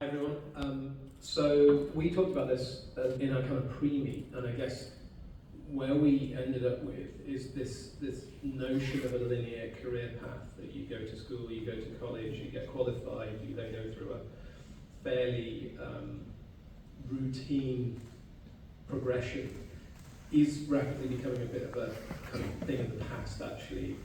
Hi everyone. So we talked about this in our kind of pre-meet, and I guess where we ended up with is this notion of a linear career path that you go to school, you go to college, you get qualified, you then go through a fairly routine progression is rapidly becoming a bit of a kind of thing of the past actually.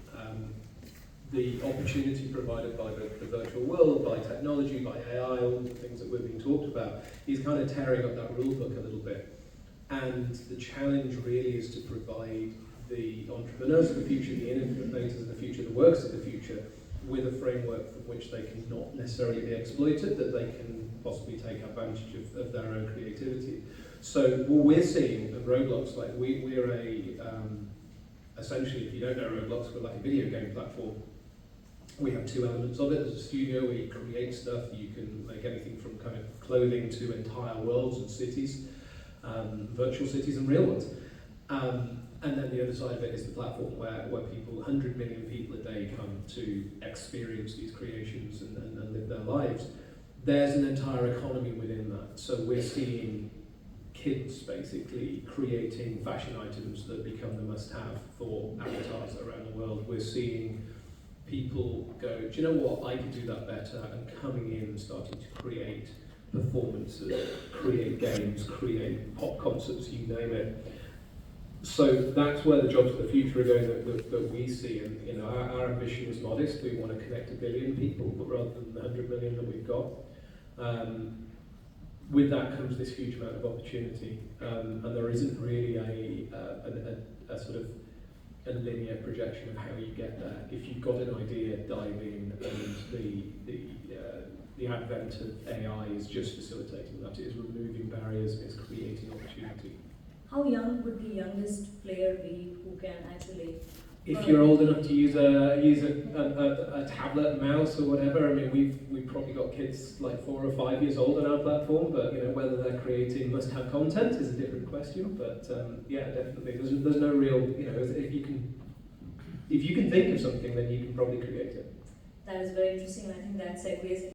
The opportunity provided by the virtual world, by technology, by AI, all the things that we're being talked about, is kind of tearing up that rule book a little bit. And the challenge really is to provide the entrepreneurs of the future, the innovators of the future, the workers of the future, with a framework from which they can not necessarily be exploited, that they can possibly take advantage of their own creativity. So what we're seeing at Roblox, like we're essentially, if you don't know Roblox, we're like a video game platform. We have two elements of it. There's a studio where you create stuff. You can make anything from kind of clothing to entire worlds and cities, virtual cities and real ones. And then the other side of it is the platform where people, 100 million people a day come to experience these creations and live their lives. There's an entire economy within that. So we're seeing kids basically creating fashion items that become the must-have for avatars around the world. We're seeing people go, do you know what, I can do that better, and coming in and starting to create performances, create games, create pop concerts, you name it. So that's where the jobs of the future are going that we see, and you know, our ambition is modest. We want to connect 1 billion people, but rather than the 100 million that we've got. With that comes this huge amount of opportunity, and there isn't really a sort of a linear projection of how you get there. If you've got an idea, dive in, and the advent of AI is just facilitating that. It is removing barriers, it's creating opportunity. How young would the youngest player be who can actually... If you're old enough to use a tablet, mouse, or whatever, I mean, we've probably got kids like 4 or 5 years old on our platform, but you know, whether they're creating must-have content is a different question. But yeah, definitely, there's no real, you know, if you can think of something, then you can probably create it. That is very interesting, and I think that segues